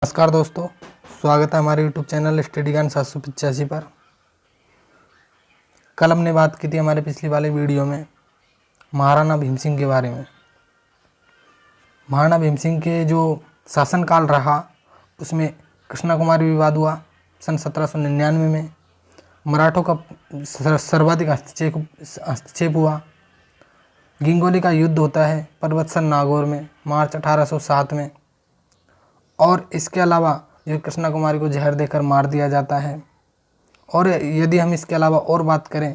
नमस्कार दोस्तों, स्वागत है हमारे YouTube चैनल स्टडी ज्ञान 785 पर। कल हमने बात की थी हमारे पिछली वाले वीडियो में महाराणा भीम सिंह के बारे में। महाराणा भीम सिंह के जो शासनकाल रहा उसमें कृष्णा कुमारी विवाद हुआ सन 1799 में। मराठों का सर्वाधिक हस्तक्षेप हुआ। गिंगोली का युद्ध होता है पर्वतसन नागौर में मार्च 1807 में। और इसके अलावा जो कृष्णा कुमारी को जहर देकर मार दिया जाता है। और यदि हम इसके अलावा और बात करें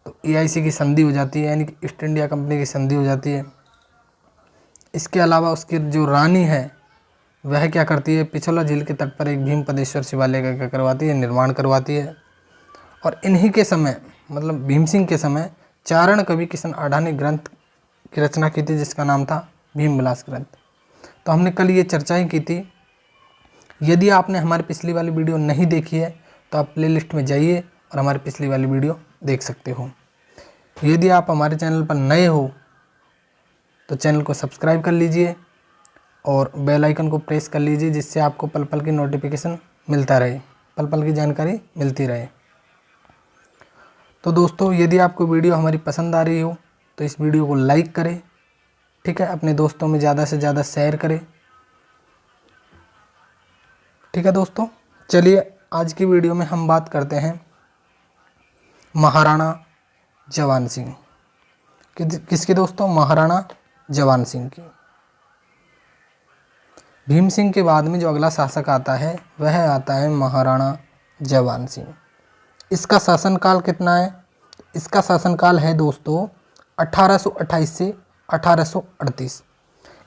तो EIC की संधि हो जाती है, यानी कि ईस्ट इंडिया कंपनी की संधि हो जाती है। इसके अलावा उसकी जो रानी है वह क्या करती है, पिछोला झील के तट पर एक भीमपदेश्वर शिवालय का क्या करवाती है, निर्माण करवाती है। और इन्हीं के समय मतलब भीम सिंह के समय चारण कवि किशन आढ़ा ने ग्रंथ की रचना की थी जिसका नाम था भीम विलास ग्रंथ। तो हमने कल ये चर्चा ही की थी। यदि आपने हमारी पिछली वाली वीडियो नहीं देखी है तो आप प्लेलिस्ट में जाइए और हमारी पिछली वाली वीडियो देख सकते हो। यदि आप हमारे चैनल पर नए हो तो चैनल को सब्सक्राइब कर लीजिए और बेल आइकन को प्रेस कर लीजिए, जिससे आपको पल पल की नोटिफिकेशन मिलता रहे, पल पल की जानकारी मिलती रहे। तो दोस्तों, यदि आपको वीडियो हमारी पसंद आ रही हो तो इस वीडियो को लाइक करें, ठीक है, अपने दोस्तों में ज़्यादा से ज़्यादा शेयर करें, ठीक है दोस्तों। चलिए आज की वीडियो में हम बात करते हैं महाराणा जवान सिंह किसकी दोस्तों, महाराणा जवान सिंह की। भीम सिंह के बाद में जो अगला शासक आता है वह आता है महाराणा जवान सिंह। इसका शासनकाल कितना है? इसका शासनकाल है दोस्तों 1828 से 1838।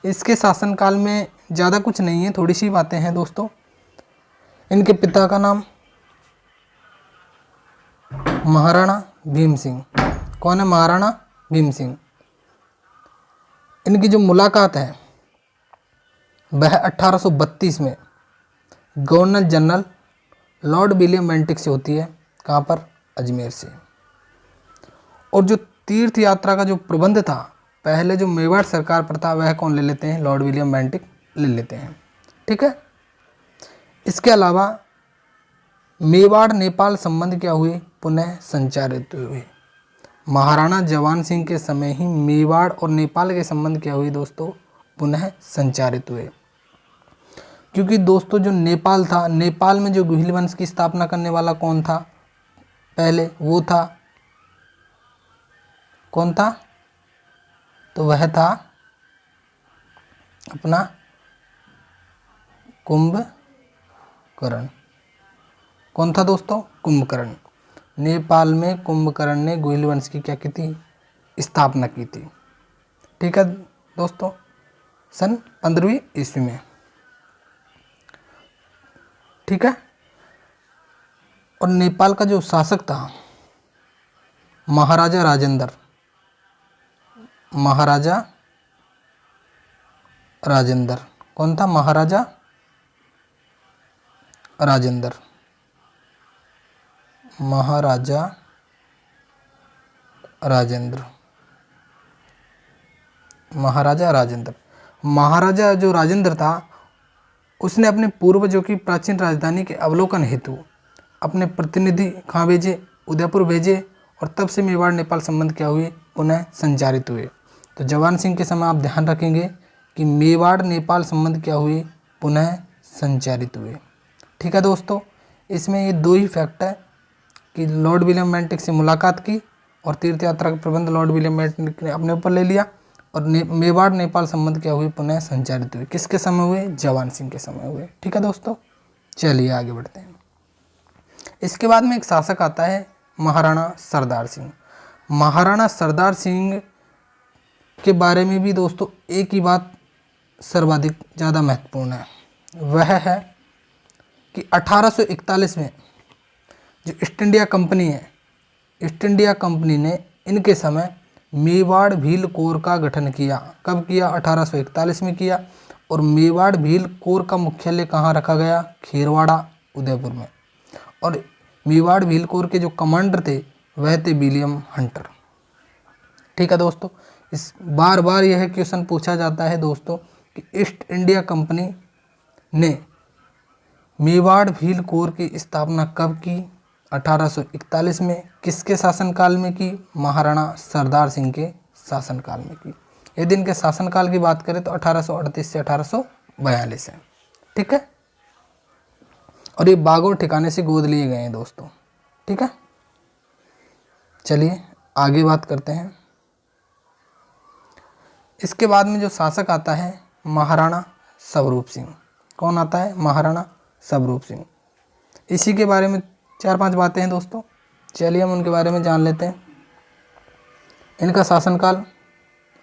इसके शासनकाल में ज़्यादा कुछ नहीं है, थोड़ी सी बातें हैं दोस्तों। इनके पिता का नाम महाराणा भीम सिंह। कौन है? महाराणा भीम सिंह। इनकी जो मुलाकात है वह 1832 में governor general Lord William Bentinck से होती है। कहाँ पर? अजमेर से। और जो तीर्थ यात्रा का जो प्रबंध था पहले जो मेवाड़ सरकार पर था वह कौन ले लेते हैं? लॉर्ड विलियम बेंटिक ले लेते हैं, ठीक है। इसके अलावा मेवाड़ नेपाल संबंध क्या हुए? पुनः संचारित हुए। महाराणा जवान सिंह के समय ही मेवाड़ और नेपाल के संबंध क्या हुए दोस्तों? पुनः संचारित हुए। क्योंकि दोस्तों जो नेपाल था, नेपाल में जो गुहिल वंश की स्थापना करने वाला कौन था पहले? वो था, कौन था? तो वह था अपना कुंभकर्ण। कौन था दोस्तों? कुंभकर्ण। नेपाल में कुंभकर्ण ने गुहिल वंश की क्या की थी? स्थापना की थी, ठीक है दोस्तों, सन 15वीं ईस्वी में, ठीक है। और नेपाल का जो शासक था महाराजा राजेंद्र, महाराजा राजेंद्र। कौन था? महाराजा राजेंद्र। महाराजा राजेंद्र। महाराजा राजेंद्र। महाराजा जो राजेंद्र था उसने अपने पूर्वजों की प्राचीन राजधानी के अवलोकन हेतु अपने प्रतिनिधि कहाँ भेजे? उदयपुर भेजे। और तब से मेवाड़ नेपाल संबंध क्या हुए? पुनः संचारित हुए। तो जवान सिंह के समय आप ध्यान रखेंगे कि मेवाड़ नेपाल संबंध क्या हुए? पुनः संचारित हुए, ठीक है दोस्तों। इसमें ये दो ही फैक्ट है कि लॉर्ड विलियम बेंटिक से मुलाकात की और तीर्थ यात्रा का प्रबंध लॉर्ड विलियम बेंटिक ने अपने ऊपर ले लिया। और मेवाड़ नेपाल संबंध क्या हुए? पुनः संचारित हुए। किसके समय हुए? जवान सिंह के समय हुए, ठीक है दोस्तों। चलिए आगे बढ़ते हैं। इसके बाद में एक शासक आता है महाराणा सरदार सिंह। महाराणा सरदार सिंह के बारे में भी दोस्तों एक ही बात सर्वाधिक ज़्यादा महत्वपूर्ण है, वह है कि 1841 में जो ईस्ट इंडिया कंपनी है, ईस्ट इंडिया कंपनी ने इनके समय मेवाड़ भील कोर का गठन किया। कब किया? 1841 में किया। और मेवाड़ भील कोर का मुख्यालय कहाँ रखा गया? खेरवाड़ा, उदयपुर में। और मेवाड़ भील कोर के जो कमांडर थे वह थे विलियम हंटर, ठीक है दोस्तों। इस बार बार यह क्वेश्चन पूछा जाता है दोस्तों कि ईस्ट इंडिया कंपनी ने मेवाड़ भील कोर की स्थापना कब की? 1841 में। किसके शासनकाल में की? महाराणा सरदार सिंह के शासनकाल में की। यदि इनके शासनकाल की बात करें तो 1838 से 1842 है। ठीक है, और ये बागोर ठिकाने से गोद लिए गए हैं दोस्तों। ठीक है, चलिए आगे बात करते हैं। इसके बाद में जो शासक आता है महाराणा स्वरूप सिंह। कौन आता है? महाराणा स्वरूप सिंह। इसी के बारे में 4-5 बातें हैं दोस्तों, चलिए हम उनके बारे में जान लेते हैं। इनका शासनकाल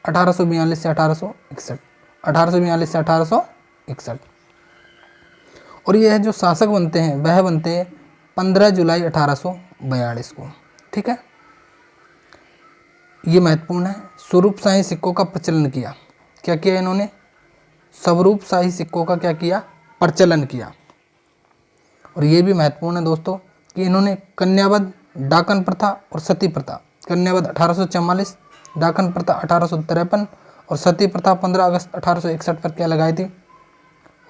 1842 से 1861, 1842 से 1861। और यह जो शासक बनते हैं वह बनते हैं 15 जुलाई 1842 को। ठीक है, ये महत्वपूर्ण है। स्वरूपशाही सिक्कों का प्रचलन किया। क्या किया इन्होंने? स्वरूपशाही सिक्कों का क्या किया? प्रचलन किया। और ये भी महत्वपूर्ण है दोस्तों कि इन्होंने कन्यावध, डाकन प्रथा और सती प्रथा, कन्यावध 1844, डाकन प्रथा 1853 और सती प्रथा 15 अगस्त 1861 पर क्या लगाई थी?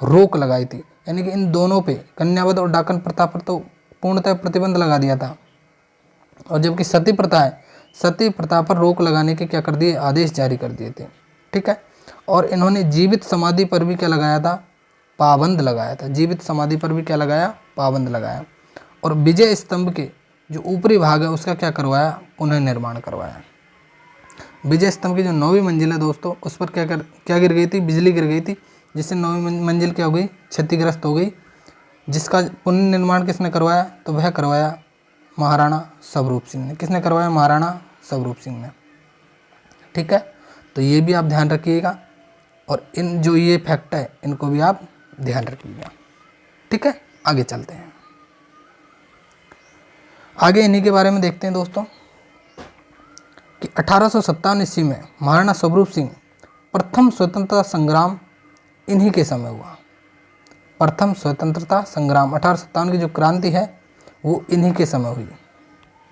रोक लगाई थी। यानी कि इन दोनों पे, कन्यावध और डाकन प्रथा पर तो पूर्णतः प्रतिबंध लगा दिया था, और जबकि सती प्रथा है, सती प्रथा पर रोक लगाने के क्या कर दिए? आदेश जारी कर दिए थे। ठीक है, और इन्होंने जीवित समाधि पर भी क्या लगाया था? पाबंद लगाया था। जीवित समाधि पर भी क्या लगाया? पाबंद लगाया। और विजय स्तंभ के जो ऊपरी भाग है उसका क्या करवाया? पुनर्निर्माण करवाया। विजय स्तंभ की जो 9वीं मंजिल है दोस्तों, उस पर क्या गिर गई थी? बिजली गिर गई थी, जिससे 9वीं मंजिल क्या हो गई? क्षतिग्रस्त हो गई। जिसका पुनर्निर्माण किसने करवाया? तो वह करवाया महाराणा स्वरूप सिंह ने। किसने करवाया? महाराणा स्वरूप सिंह ने। ठीक है, तो ये भी आप ध्यान रखिएगा, और इन जो ये फैक्ट है इनको भी आप ध्यान रखिएगा। ठीक है, आगे चलते हैं। आगे इन्हीं के बारे में देखते हैं दोस्तों कि 1857 ईस्वी में महाराणा स्वरूप सिंह प्रथम स्वतंत्रता संग्राम इन्हीं के समय हुआ। प्रथम स्वतंत्रता संग्राम 1857 की जो क्रांति है वो इन्हीं के समय हुई।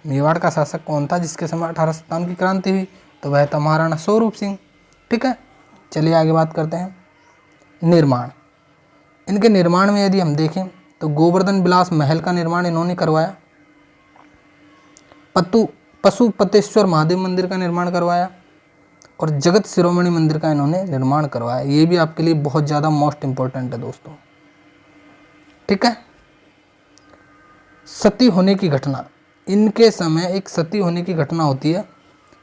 मेवाड़ का शासक कौन था जिसके समय 1857 की क्रांति हुई? तो वह था महाराणा स्वरूप सिंह। ठीक है, चलिए आगे बात करते हैं। निर्माण, इनके निर्माण में यदि हम देखें तो गोवर्धन विलास महल का निर्माण इन्होंने करवाया, पशुपतेश्वर महादेव मंदिर का निर्माण करवाया, और जगत शिरोमणि मंदिर का इन्होंने निर्माण करवाया। ये भी आपके लिए बहुत ज़्यादा मोस्ट इंपॉर्टेंट है दोस्तों। ठीक है, सती होने की घटना, इनके समय एक सती होने की घटना होती है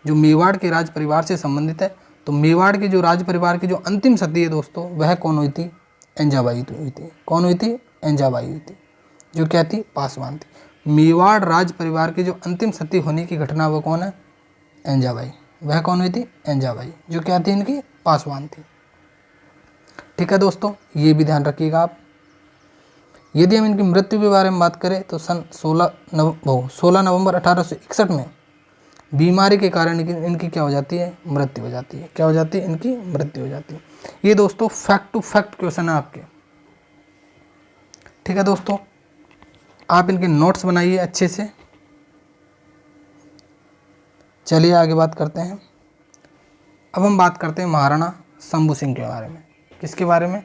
जो मेवाड़ के राज परिवार से संबंधित है। तो मेवाड़ के जो राज परिवार की जो अंतिम सती है दोस्तों, वह कौन हुई थी? एंजाबाई हुई थी। कौन हुई थी? एंजाबाई हुई थी, जो क्या थी? पासवान थी। मेवाड़ राज परिवार की जो अंतिम सती होने की घटना वो कौन है? एंजाबाई। वह कौन हुई थी? एंजाबाई, जो क्या थी? इनकी पासवान थी। ठीक है दोस्तों, ये भी ध्यान रखिएगा आप। यदि हम इनकी मृत्यु के बारे में बात करें तो सन 16 नवंबर 1861 में बीमारी के कारण इनकी क्या हो जाती है? मृत्यु हो जाती है। क्या हो जाती है? इनकी मृत्यु हो जाती है। ये दोस्तों फैक्ट टू फैक्ट क्वेश्चन है आपके। ठीक है दोस्तों, आप इनके नोट्स बनाइए अच्छे से। चलिए आगे बात करते हैं। अब हम बात करते हैं महाराणा शंभू सिंह के बारे में। किसके बारे में?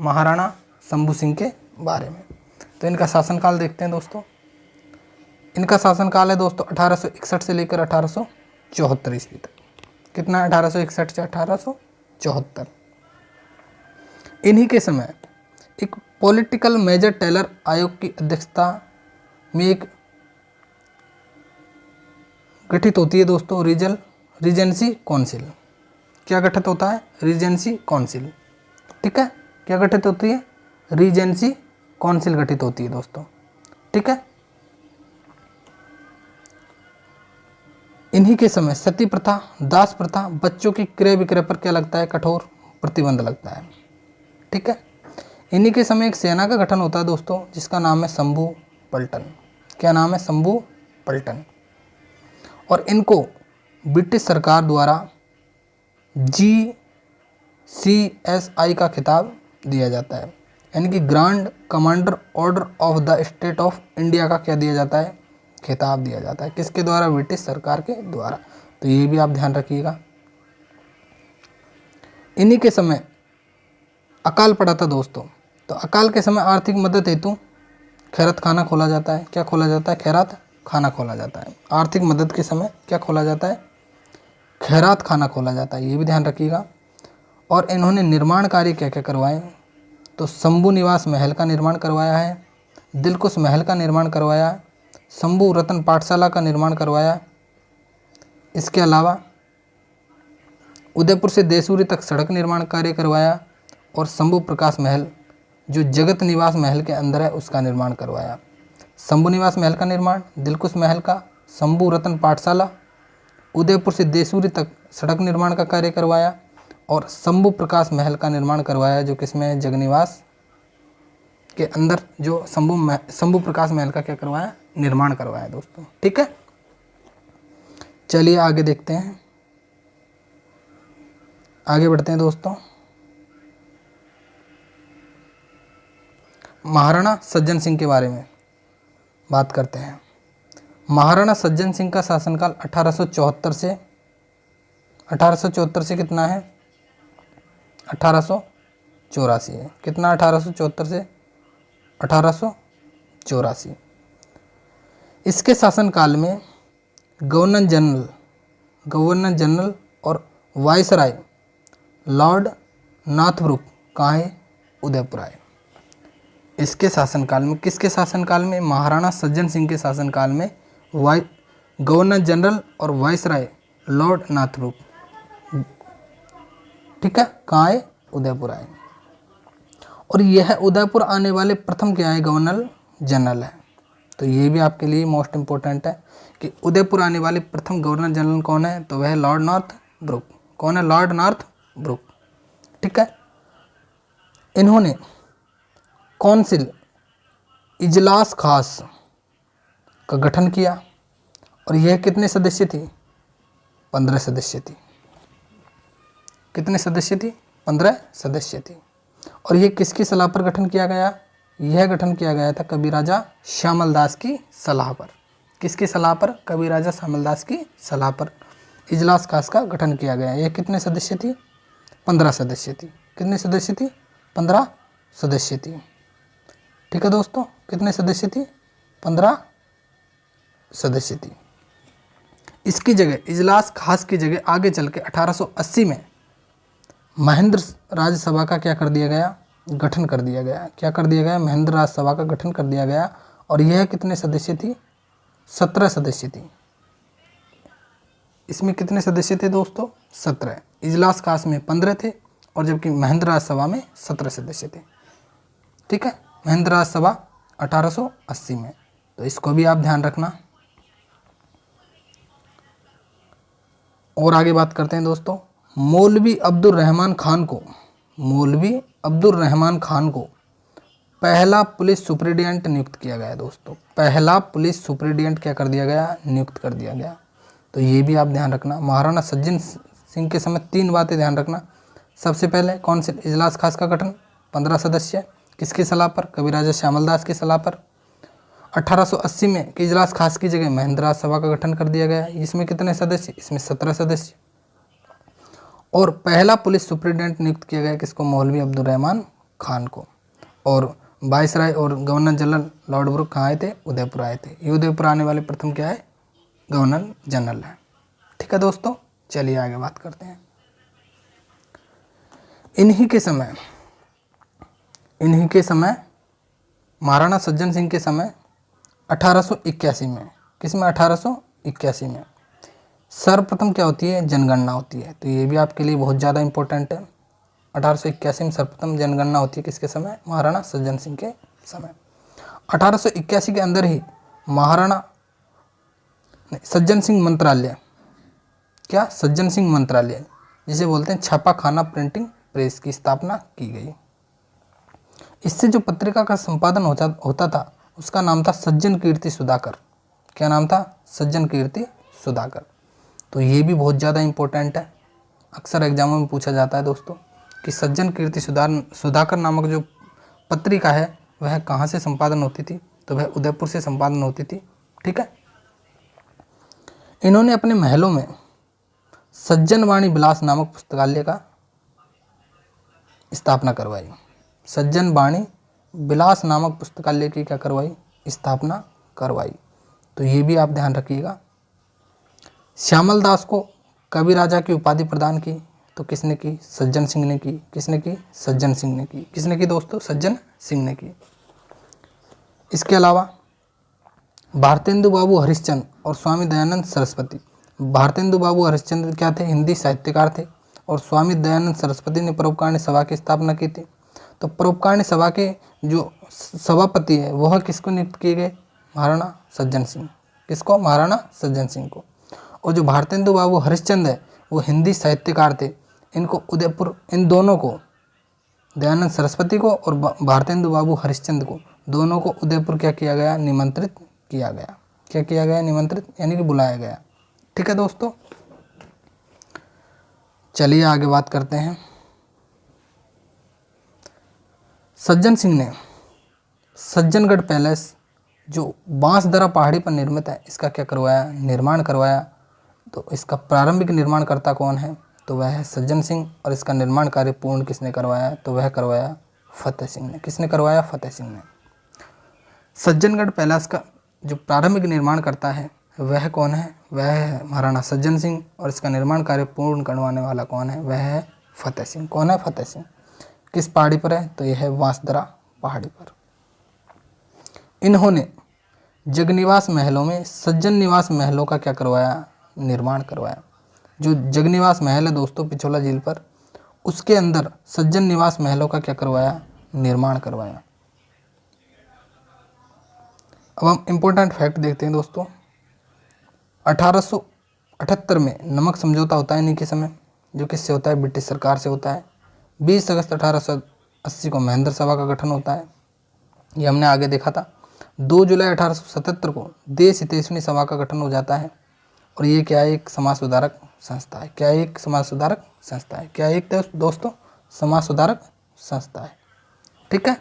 महाराणा शंभू सिंह के बारे में। तो इनका शासनकाल देखते हैं दोस्तों। इनका शासनकाल है दोस्तों 1861 से लेकर 1874 ईस्वी तक। कितना? 1861 से 1874। इन्हीं के समय एक पॉलिटिकल मेजर टेलर आयोग की अध्यक्षता में एक गठित होती है दोस्तों रीजेंसी काउंसिल। क्या गठित होता है? Regency council. ठीक है, क्या गठित होती है? रीजेंसी काउंसिल गठित होती है दोस्तों। ठीक है, इन्हीं के समय सती प्रथा, दास प्रथा, बच्चों की क्रय विक्रय पर क्या लगता है? कठोर प्रतिबंध लगता है। ठीक है, इन्हीं के समय एक सेना का गठन होता है दोस्तों जिसका नाम है शंभू पलटन। क्या नाम है? शंभू पलटन। और इनको ब्रिटिश सरकार द्वारा GCSI का खिताब दिया जाता है, यानी कि grand commander order of the state of India का क्या दिया जाता है? खिताब दिया जाता है। किसके द्वारा? ब्रिटिश सरकार के द्वारा। तो ये भी आप ध्यान रखिएगा। इन्हीं के समय अकाल पड़ा था दोस्तों। तो अकाल के समय आर्थिक मदद हेतु खैरात खाना खोला जाता है। क्या खोला जाता है? खैरात खाना खोला जाता है। आर्थिक मदद के समय क्या खोला जाता है? खैरात खाना खोला जाता है, ये भी ध्यान रखिएगा। और इन्होंने निर्माण कार्य क्या क्या करवाए? तो शंभू निवास महल का निर्माण करवाया है, दिलकुश महल का निर्माण करवाया, शंभू रत्न पाठशाला का निर्माण करवाया। इसके अलावा उदयपुर से देसूरी तक सड़क निर्माण कार्य करवाया और शंभू प्रकाश महल जो जगत निवास महल के अंदर है उसका निर्माण करवाया। शंभू निवास महल का निर्माण, दिलकुश महल का, शंभू रत्न पाठशाला, उदयपुर से देसूरी तक सड़क निर्माण का कार्य करवाया और शंभू प्रकाश महल का निर्माण करवाया जो किसमें है? जगनिवास के अंदर जो शंभू प्रकाश महल का क्या करवाया? निर्माण करवाया दोस्तों। ठीक है, चलिए आगे देखते हैं, आगे बढ़ते हैं दोस्तों। महाराणा सज्जन सिंह के बारे में बात करते हैं। महाराणा सज्जन सिंह का शासनकाल 1874 से कितना है? 1884 है। कितना? 1874 से 1884। इसके शासनकाल में गवर्नर जनरल और वायसराय लॉर्ड नॉर्थब्रुक कहाँ है? उदयपुर आए। इसके शासनकाल में, किसके शासनकाल में? महाराणा सज्जन सिंह के शासनकाल में गवर्नर जनरल और वायसराय लॉर्ड नॉर्थब्रुक, ठीक है, कहाँ आए? उदयपुर आए। और यह उदयपुर आने वाले प्रथम क्या है? गवर्नर जनरल है। तो ये भी आपके लिए मोस्ट इम्पोर्टेंट है कि उदयपुर आने वाले प्रथम गवर्नर जनरल कौन है? तो वह लॉर्ड नॉर्थब्रुक। कौन है? Lord Northbrook. ठीक है, इन्होंने काउंसिल इजलास खास का गठन किया और यह कितने सदस्य थी? 15 सदस्य थी। कितने सदस्य थी? 15 सदस्य थी। और यह किसकी सलाह पर गठन किया गया? यह गठन किया गया था कबीराजा श्यामल दास की सलाह पर। किसकी सलाह पर? कबीराजा श्यामल दास की सलाह पर इजलास खास का गठन किया गया। यह कितने सदस्य थी? 15 सदस्य थी। कितने सदस्य थी? 15 सदस्य थी। ठीक है दोस्तों, कितने सदस्य थी? 15 सदस्य थी। इसकी जगह, इजलास खास की जगह आगे चल के 1880 में महेंद्र राज्यसभा का क्या कर दिया गया? गठन कर दिया गया। क्या कर दिया गया? महेंद्र राज्यसभा का गठन कर दिया गया। और यह कितने सदस्य थी? 17 सदस्य थी। इसमें कितने सदस्य थे दोस्तों? 17। इजलास खास में 15 थे और जबकि महेंद्र राज्यसभा में 17 सदस्य थे। ठीक है, महेंद्र राज्यसभा 1880 में, तो इसको भी आप ध्यान रखना। और आगे बात करते हैं दोस्तों। मौलवी अब्दुल रहमान खान को पहला पुलिस सुपरिटेंडेंट नियुक्त किया गया दोस्तों। पहला पुलिस सुपरिटेंडेंट क्या कर दिया गया? नियुक्त कर दिया गया। तो ये भी आप ध्यान रखना। महाराणा सज्जन सिंह के समय 3 बातें ध्यान रखना। सबसे पहले काउंसिल इजलास खास का गठन, 15 सदस्य, किसकी सलाह पर? कबीराजा श्यामल दास की सलाह पर। 1880 में कि इजलास खास की जगह महेंद्र राज्यसभा का गठन कर दिया गया। इसमें कितने सदस्य? इसमें 17 सदस्य। और पहला पुलिस सुपरिटेंडेंट नियुक्त किया गया किसको? मौलवी अब्दुल रहमान खान को। और वायसराय और गवर्नर जनरल लॉर्ड ब्रुक कहाँ आए थे? उदयपुर आए थे। ये उदयपुर आने वाले प्रथम क्या है? गवर्नर जनरल है। ठीक है दोस्तों, चलिए आगे बात करते हैं। इन्हीं के समय महाराणा सज्जन सिंह के समय 1881 में, किसमें? 1881 में सर्वप्रथम क्या होती है? जनगणना होती है। तो ये भी आपके लिए बहुत ज़्यादा इंपॉर्टेंट है। 1881 में सर्वप्रथम जनगणना होती है किसके समय? महाराणा सज्जन सिंह के समय। 1881 के अंदर ही महाराणा सज्जन सिंह मंत्रालय, क्या? सज्जन सिंह मंत्रालय, जिसे बोलते हैं छापाखाना प्रिंटिंग प्रेस की स्थापना की गई। इससे जो पत्रिका का संपादन होता था उसका नाम था सज्जन कीर्ति सुधाकर। क्या नाम था? सज्जन कीर्ति सुधाकर। तो ये भी बहुत ज़्यादा इंपॉर्टेंट है, अक्सर एग्जामों में पूछा जाता है दोस्तों कि सज्जन कीर्ति सुधाकर नामक जो पत्रिका है वह कहाँ से संपादन होती थी? तो वह उदयपुर से संपादन होती थी। ठीक है, इन्होंने अपने महलों में सज्जन वाणी विलास नामक पुस्तकालय का स्थापना करवाई। सज्जन वाणी विलास नामक पुस्तकालय की क्या करवाई, स्थापना करवाई। तो ये भी आप ध्यान रखिएगा। श्यामल दास को कवि राजा की उपाधि प्रदान की, तो किसने की, सज्जन सिंह ने की। किसने की, सज्जन सिंह ने की। किसने की दोस्तों, सज्जन सिंह ने की। इसके अलावा भारतेंदु बाबू हरिश्चंद्र और स्वामी दयानंद सरस्वती। भारतेंदु बाबू हरिश्चंद्र क्या थे, हिंदी साहित्यकार थे, और स्वामी दयानंद सरस्वती ने परोपकारिणी सभा की स्थापना की थी। तो परोपकारिणी सभा के जो सभापति है वह किसको नियुक्त किए गए, महाराणा सज्जन सिंह। किसको, महाराणा सज्जन सिंह को। और जो भारतेंदु बाबू हरिश्चंद्र है वो हिंदी साहित्यकार थे। इनको उदयपुर, इन दोनों को, दयानंद सरस्वती को और भारतेंदु बाबू हरिश्चंद्र को, दोनों को उदयपुर क्या किया गया, निमंत्रित किया गया। क्या किया गया, निमंत्रित यानी कि बुलाया गया। ठीक है दोस्तों, चलिए आगे बात करते हैं। सज्जन सिंह ने सज्जनगढ़ पैलेस जो बांसदरा पहाड़ी पर निर्मित है, इसका क्या करवाया, निर्माण करवाया। तो इसका प्रारंभिक निर्माणकर्ता कौन है, तो वह है सज्जन सिंह। और इसका निर्माण कार्य पूर्ण किसने करवाया, तो वह करवाया फतेह सिंह ने। किसने करवाया, फतेह सिंह ने। सज्जनगढ़ पैलेस का जो प्रारंभिक निर्माण करता है वह कौन है, वह है महाराणा सज्जन सिंह। और इसका निर्माण कार्य पूर्ण करवाने वाला कौन है, वह है फतेह सिंह। कौन है, फतेह सिंह। किस पहाड़ी पर है, तो यह है बांसदरा पहाड़ी पर। इन्होंने जगनिवास महलों में सज्जन निवास महलों का क्या करवाया, निर्माण करवाया। जो जगनिवास महल है दोस्तों पिछोला झील पर, उसके अंदर सज्जन निवास महलों का क्या करवाया, निर्माण करवाया। अब हम इम्पोर्टेंट फैक्ट देखते हैं दोस्तों। 1878 में नमक समझौता होता है इन्हीं के समय, जो किससे होता है, ब्रिटिश सरकार से होता है। 20 अगस्त 1880 को महेंद्र सभा का गठन होता है, ये हमने आगे देखा था। 2 जुलाई 1877 को देश हितैषणी सभा का गठन हो जाता है। और ये क्या है, एक समाज सुधारक संस्था है। क्या, एक समाज सुधारक संस्था है। क्या, एक दोस्तों समाज सुधारक संस्था है। ठीक है,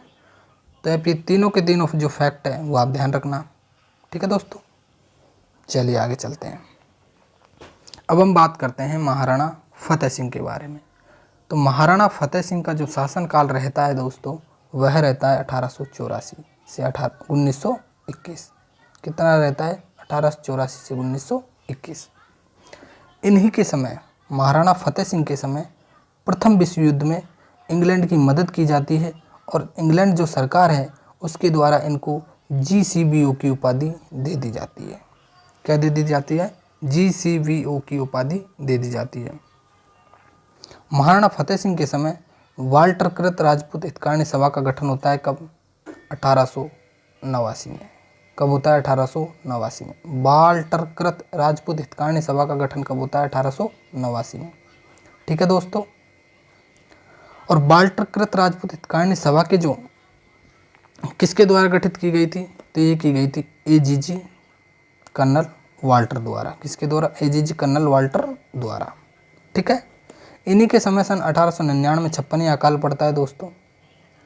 तो अब ये तीनों के तीनों जो फैक्ट है वो आप ध्यान रखना। ठीक है दोस्तों, चलिए आगे चलते हैं। अब हम बात करते हैं महाराणा फतेह सिंह के बारे में। तो महाराणा फतेह सिंह का जो शासनकाल रहता है दोस्तों, वह रहता है 1884 से 1921। कितना रहता है, 1884 से 1921। इन्हीं के समय, महाराणा फतेह सिंह के समय प्रथम विश्व युद्ध में इंग्लैंड की मदद की जाती है। और इंग्लैंड जो सरकार है उसके द्वारा इनको GCBO की उपाधि दे दी जाती है। क्या दे दी जाती है, GCBO की उपाधि दे दी जाती है। महाराणा फतेह सिंह के समय वाल्टरकृत राजपूत हितकारिणी सभा का गठन होता है। कब, 1889 में। कब होता है, 1889 में। वाल्टरकृत राजपूत हितकारिणी सभा का गठन कब होता है, 1889 में। ठीक है दोस्तों, और वाल्टरकृत राजपूत हितकारिणी सभा के जो किसके द्वारा गठित की गई थी, तो ये की गई थी AGG कर्नल वाल्टर द्वारा। किसके द्वारा, AGG कर्नल वाल्टर द्वारा। ठीक है, इन्हीं के समय सन 1899 में 56 अकाल पड़ता है दोस्तों,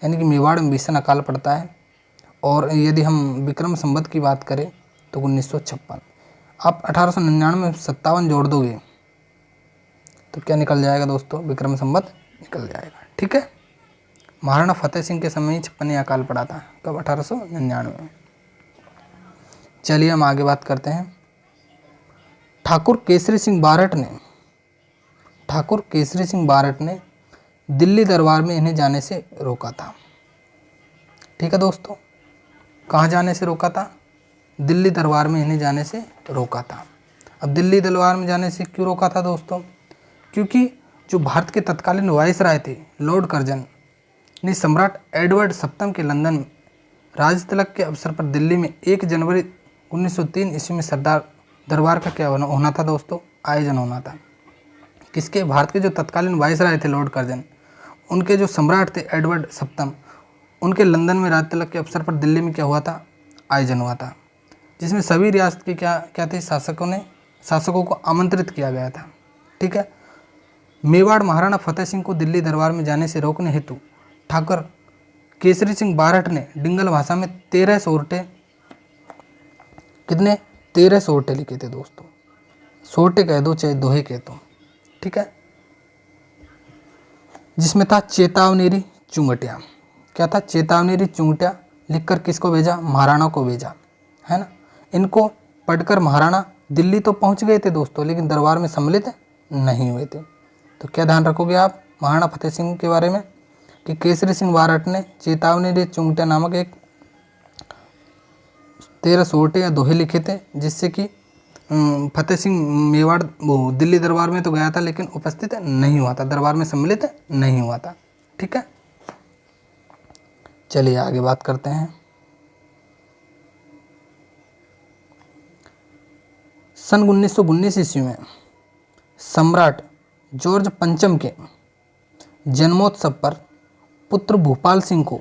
यानी कि मेवाड़ में भीषण अकाल पड़ता है। और यदि हम विक्रम संवत की बात करें तो 1956। आप 1899 में 57 जोड़ दोगे तो क्या निकल जाएगा दोस्तों, विक्रम संवत निकल जाएगा। ठीक है, महाराणा फतेह सिंह के समय ही 56 अकाल पड़ा था। कब, 1899 में। चलिए हम आगे बात करते हैं। ठाकुर केसरी सिंह बारठ ने दिल्ली दरबार में इन्हें जाने से रोका था। ठीक है दोस्तों, कहाँ जाने से रोका था, दिल्ली दरबार में इन्हें जाने से रोका था। अब दिल्ली दरबार में जाने से क्यों रोका था दोस्तों, क्योंकि जो भारत के तत्कालीन वायसराय थे लॉर्ड कर्जन ने सम्राट एडवर्ड सप्तम के लंदन में राज तिलक के अवसर पर दिल्ली में 1 जनवरी 1903 ईस्वी में सरदार दरबार का क्या होना था दोस्तों, आयोजन होना था। किसके, भारत के जो तत्कालीन वायसराय थे लॉर्ड कर्जन, उनके जो सम्राट थे एडवर्ड सप्तम, उनके लंदन में राज तिलक के अवसर पर दिल्ली में क्या हुआ था, आयोजन हुआ था, जिसमें सभी रियासत के क्या थे, शासकों को आमंत्रित किया गया था। ठीक है, मेवाड़ महाराणा फतेह सिंह को दिल्ली दरबार में जाने से रोकने हेतु ठाकुर केसरी सिंह बारठ ने डिंगल भाषा में 13 सोरठे, कितने, 13 सोरठे लिखे थे दोस्तों। सोरठे कह दो चाहे दोहे कह दो। ठीक है, जिसमें था चेतावनेरी चुंगटिया। क्या था, चेतावनी री चुंगटिया लिखकर किसको भेजा, महाराणा को भेजा, है ना। इनको पढ़कर महाराणा दिल्ली तो पहुंच गए थे दोस्तों, लेकिन दरबार में सम्मिलित नहीं हुए थे। तो क्या ध्यान रखोगे आप महाराणा फतेह सिंह के बारे में कि केसरी सिंह बारठ ने चेतावनी रे चुंगटिया नामक एक 13 सोटे या दोहे लिखे थे, जिससे कि फतेह सिंह मेवाड़ वो दिल्ली दरबार में तो गया था लेकिन उपस्थित नहीं हुआ था, दरबार में सम्मिलित नहीं हुआ था। ठीक है, चलिए आगे बात करते हैं। सन 1919 ईस्वी में सम्राट जॉर्ज पंचम के जन्मोत्सव पर पुत्र भूपाल सिंह को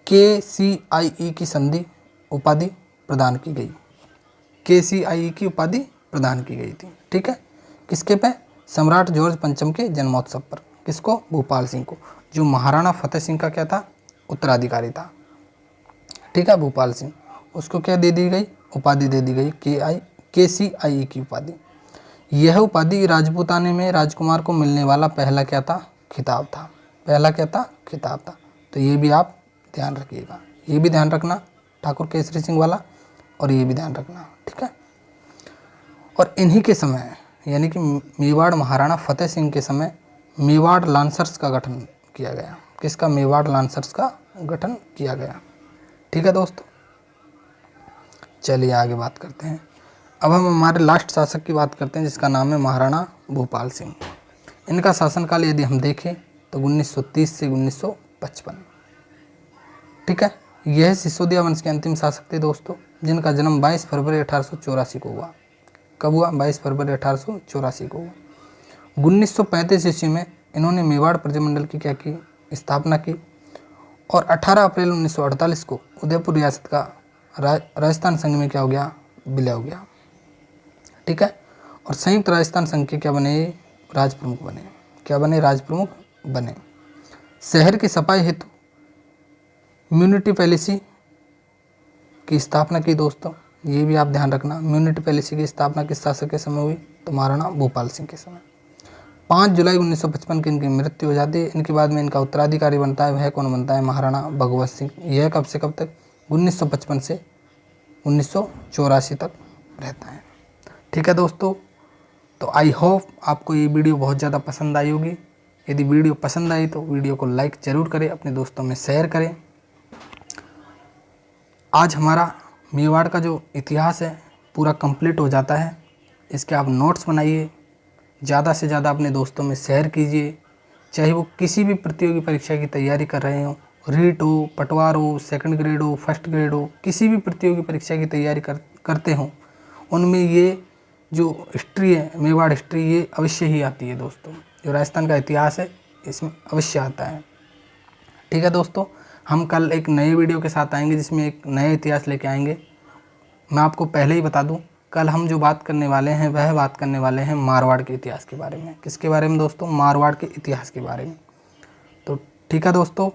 KCIE की संधि उपाधि प्रदान की गई। KCIE की उपाधि प्रदान की गई थी। ठीक है, किसके पे, सम्राट जॉर्ज पंचम के जन्मोत्सव पर। किसको, भूपाल सिंह को, जो महाराणा फतेह सिंह का क्या था, उत्तराधिकारी था। ठीक है, भूपाल सिंह, उसको क्या दे दी गई, उपाधि दे दी गई KCIE की उपाधि। यह उपाधि राजपूताने में राजकुमार को मिलने वाला पहला क्या था, खिताब था। पहला क्या था, खिताब था। तो ये भी आप ध्यान रखिएगा, ये भी ध्यान रखना ठाकुर केसरी सिंह वाला, और ये भी ध्यान रखना। ठीक है, और इन्हीं के समय यानी कि मेवाड़ महाराणा फतेह सिंह के समय मेवाड़ लांसर्स का गठन किया गया। किसका, मेवाड़ लांसर्स का गठन किया गया। ठीक है दोस्तों, चलिए आगे बात करते हैं। अब हम हमारे लास्ट शासक की बात करते हैं, जिसका नाम है महाराणा भूपाल सिंह। इनका शासनकाल यदि हम देखें तो 1930 से 1955। ठीक है, यह सिसोदिया वंश के अंतिम शासक थे दोस्तों, जिनका जन्म 22 फरवरी 1884 को हुआ। कब हुआ, 22 फरवरी 1884 को हुआ। 1935 ईस्वी में इन्होंने मेवाड़ प्रजामंडल की क्या की, स्थापना की, और 18 अप्रैल 1948 को उदयपुर रियासत का राजस्थान संघ में क्या हो गया, विलय हो गया। ठीक है, और संयुक्त राजस्थान संघ के क्या बने, राज प्रमुख बने। क्या बने, राज प्रमुख बने। शहर की सफाई हेतु म्यूनिसिपैलिटी की स्थापना की दोस्तों, ये भी आप ध्यान रखना। म्यूनिसिपैलिटी की स्थापना किस शासक के समय हुई, तो महाराणा भूपाल सिंह के समय। 5 जुलाई 1955 की इनकी मृत्यु हो जाती है। इनके बाद में इनका उत्तराधिकारी बनता है, वह कौन बनता है, महाराणा भगवत सिंह। यह कब से कब तक, 1955 से 1984 तक रहता है। ठीक है दोस्तों, तो आई होप आपको ये वीडियो बहुत ज़्यादा पसंद आई होगी। यदि वीडियो पसंद आई तो वीडियो को लाइक ज़रूर करें, अपने दोस्तों में शेयर करें। आज हमारा मेवाड़ का जो इतिहास है पूरा कंप्लीट हो जाता है। इसके आप नोट्स बनाइए, ज़्यादा से ज़्यादा अपने दोस्तों में शेयर कीजिए, चाहे वो किसी भी प्रतियोगी परीक्षा की तैयारी कर रहे हो, रीट हो, पटवार हो, सेकंड ग्रेड हो, फर्स्ट ग्रेड हो, किसी भी प्रतियोगी परीक्षा की तैयारी करते हो, उनमें ये जो हिस्ट्री है, मेवाड़ हिस्ट्री, ये अवश्य ही आती है दोस्तों। जो राजस्थान का इतिहास है इसमें अवश्य आता है। ठीक है दोस्तों, हम कल एक नए वीडियो के साथ आएंगे, जिसमें एक नया इतिहास लेके आएंगे। मैं आपको पहले ही बता दूं, कल हम जो बात करने वाले हैं वह बात करने वाले हैं मारवाड़ के इतिहास के बारे में। किसके बारे में दोस्तों, मारवाड़ के इतिहास के बारे में। तो ठीक है दोस्तों,